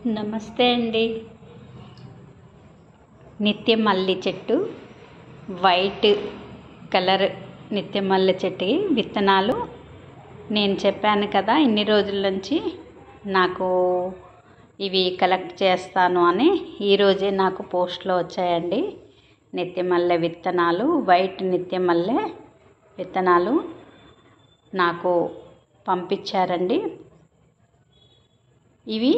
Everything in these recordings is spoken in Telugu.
నమస్తే అండి. నిత్య మల్లి చెట్టు, వైట్ కలర్ నిత్య మల్లె చెట్టు విత్తనాలు నేను చెప్పాను కదా, ఇన్ని రోజుల నుంచి నాకు ఇవి కలెక్ట్ చేస్తాను అని. ఈరోజే నాకు పోస్ట్లో వచ్చాయండి. నిత్య మల్లె విత్తనాలు, వైట్ నిత్య మల్లె విత్తనాలు నాకు పంపించారండి. ఇవి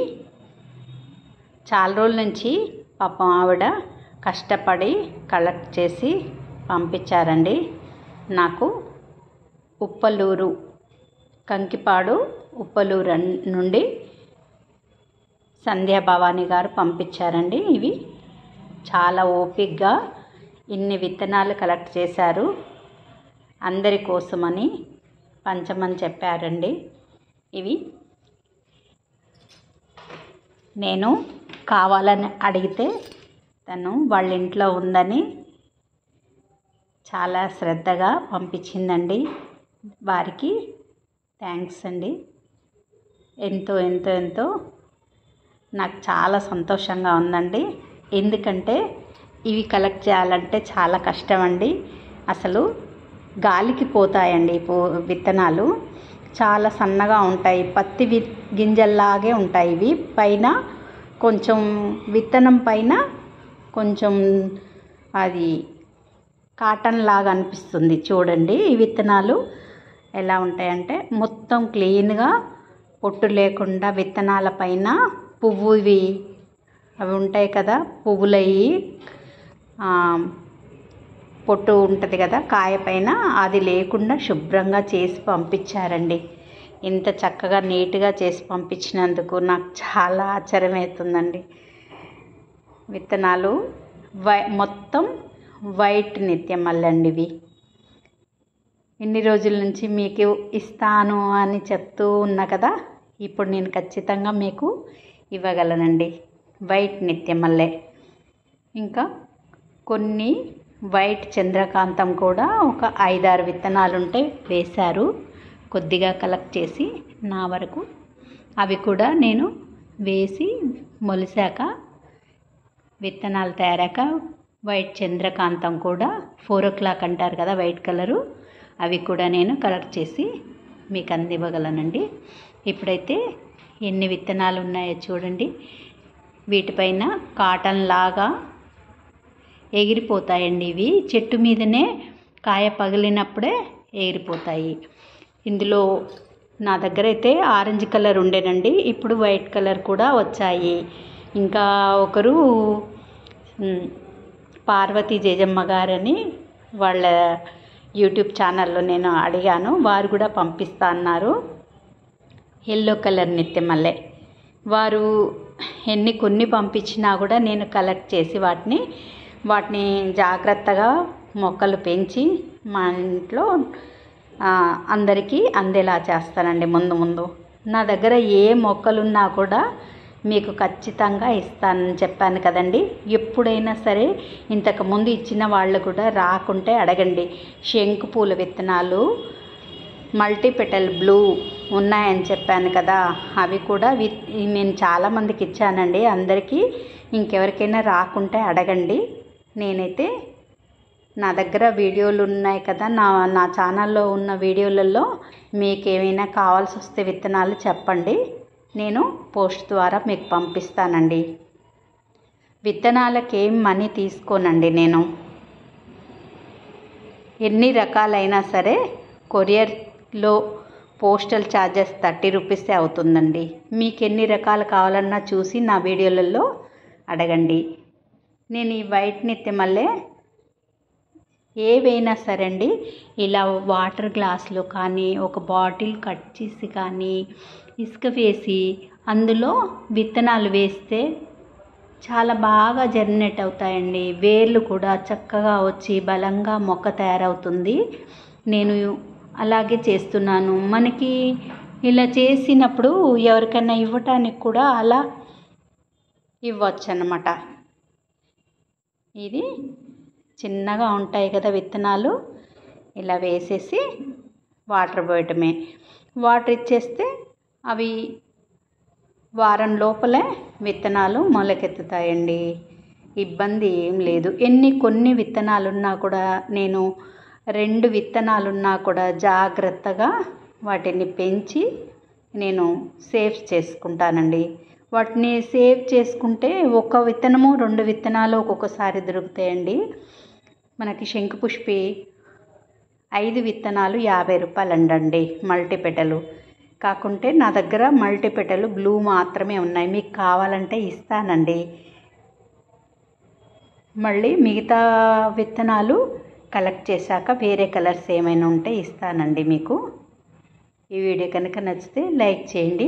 చాలా రోజుల నుంచి పాపం ఆవిడ కష్టపడి కలెక్ట్ చేసి పంపించారండి. నాకు ఉప్పలూరు, కంకిపాడు ఉప్పలూరు నుండి సంధ్యా భవానీ గారు పంపించారండి. ఇవి చాలా ఓపికగా ఇన్ని విత్తనాలు కలెక్ట్ చేశారు. అందరి కోసమని పంచమని చెప్పారండి. ఇవి నేను కావాలని అడిగితే తను వాళ్ళ ఇంట్లో ఉందని చాలా శ్రద్ధగా పంపించిందండి. వారికి థ్యాంక్స్ అండి. ఎంతో ఎంతో ఎంతో నాకు చాలా సంతోషంగా ఉందండి. ఎందుకంటే ఇవి కలెక్ట్ చేయాలంటే చాలా కష్టం అండి. అసలు గాలికి పోతాయండి విత్తనాలు. చాలా సన్నగా ఉంటాయి, పత్తి గింజల్లాగే ఉంటాయి. ఇవి పైన కొంచెం విత్తనం పైన కొంచెం అది కాటన్ లాగా అనిపిస్తుంది చూడండి. ఈ విత్తనాలు ఎలా ఉంటాయంటే మొత్తం క్లీన్గా పొట్టు లేకుండా విత్తనాల పైన పువ్వువి అవి ఉంటాయి కదా, పువ్వులయ్యి పొట్టు ఉంటుంది కదా కాయ పైన, అది లేకుండా శుభ్రంగా చేసి పంపించారండి. ఇంత చక్కగా నీట్గా చేసి పంపించినందుకు నాకు చాలా ఆశ్చర్యమవుతుందండి. విత్తనాలు మొత్తం వైట్ నిత్య మల్లె అండి. ఇవి ఇన్ని రోజుల నుంచి మీకు ఇస్తాను అని చెప్తూ ఉన్నా కదా, ఇప్పుడు నేను ఖచ్చితంగా మీకు ఇవ్వగలనండి. వైట్ నిత్య మల్లె, ఇంకా కొన్ని వైట్ చంద్రకాంతం కూడా ఒక 5-6 విత్తనాలు ఉంటే వేశారు. కొద్దిగా కలెక్ట్ చేసి నా వరకు అవి కూడా నేను వేసి మొలిసాక విత్తనాలు తయారాక వైట్ చంద్రకాంతం కూడా 4 o'clock అంటారు కదా వైట్ కలరు, అవి కూడా నేను కలెక్ట్ చేసి మీకు అందివ్వగలనండి. ఇప్పుడైతే ఎన్ని విత్తనాలు ఉన్నాయో చూడండి. వీటిపైన కాటన్ లాగా ఎగిరిపోతాయండి. ఇవి చెట్టు మీదనే కాయ పగిలినప్పుడే ఎగిరిపోతాయి. ఇందులో నా దగ్గర అయితే ఆరెంజ్ కలర్ ఉండేనండి, ఇప్పుడు వైట్ కలర్ కూడా వచ్చాయి. ఇంకా ఒకరు పార్వతీ జేజమ్మ గారని వాళ్ళ యూట్యూబ్ ఛానల్లో నేను అడిగాను, వారు కూడా పంపిస్తా అన్నారు. ఎల్లో కలర్ నిత్య మల్లె వారు కొన్ని పంపించినా కూడా నేను కలెక్ట్ చేసి వాటిని జాగ్రత్తగా మొక్కలు పెంచి మా ఇంట్లో అందరికీ అందేలా చేస్తానండి. ముందు నా దగ్గర ఏ మొక్కలున్నా కూడా మీకు ఖచ్చితంగా ఇస్తానని చెప్పాను కదండి. ఎప్పుడైనా సరే ఇంతకుముందు ఇచ్చిన వాళ్ళు కూడా రాకుంటే అడగండి. శంకు పూల విత్తనాలు మల్టీపెటల్ బ్లూ ఉన్నాయని చెప్పాను కదా, అవి కూడా నేను చాలామందికి ఇచ్చానండి. అందరికీ ఇంకెవరికైనా రాకుంటే అడగండి. నేనైతే నా దగ్గర వీడియోలు ఉన్నాయి కదా, నా ఛానల్లో ఉన్న వీడియోలలో మీకు ఏమైనా కావాల్సి వస్తే విత్తనాలు చెప్పండి, నేను పోస్ట్ ద్వారా మీకు పంపిస్తానండి. విత్తనాలకి ఏం మనీ తీసుకోనండి. నేను ఎన్ని రకాలైనా సరే కొరియర్లో పోస్టల్ ఛార్జెస్ 30 రూపీసే అవుతుందండి. మీకు ఎన్ని రకాలు కావాలన్నా చూసి నా వీడియోలలో అడగండి. నేను ఈ వైట్ నిత్య మల్లె ఏవైనా సరే అండి, ఇలా వాటర్ గ్లాసులో కానీ ఒక బాటిల్ కట్ చేసి కానీ ఇసుక వేసి అందులో విత్తనాలు వేస్తే చాలా బాగా జర్మినేట్ అవుతాయండి. వేర్లు కూడా చక్కగా వచ్చి బలంగా మొక్క తయారవుతుంది. నేను అలాగే చేస్తున్నాను. మనకి ఇలా చేసినప్పుడు ఎవరికైనా ఇవ్వటానికి కూడా అలా ఇవ్వచ్చు అన్నమాట. ఇది చిన్నగా ఉంటాయి కదా విత్తనాలు, ఇలా వేసేసి వాటర్ పోయటమే. వాటర్ ఇచ్చేస్తే అవి వారం లోపలే విత్తనాలు మొలకెత్తుతాయండి. ఇబ్బంది ఏం లేదు. కొన్ని విత్తనాలున్నా కూడా నేను 2 విత్తనాలున్నా కూడా జాగ్రత్తగా వాటిని పెంచి నేను సేవ్ చేసుకుంటానండి. వాటిని సేవ్ చేసుకుంటే ఒక విత్తనము 2 విత్తనాలు ఒక్కొక్కసారి దొరుకుతాయండి. మనకి శంకుపుష్పి 5 విత్తనాలు 50 రూపాయలండి మల్టీపెటలు. కాకుంటే నా దగ్గర మల్టీపెటలు బ్లూ మాత్రమే ఉన్నాయి. మీకు కావాలంటే ఇస్తానండి. మళ్ళీ మిగతా విత్తనాలు కలెక్ట్ చేశాక వేరే కలర్స్ ఏమైనా ఉంటే ఇస్తానండి మీకు. ఈ వీడియో కనుక నచ్చితే లైక్ చేయండి,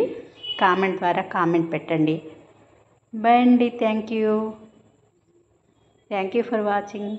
కామెంట్ ద్వారా కామెంట్ పెట్టండి. బాయ్ అండి. Thank you for watching.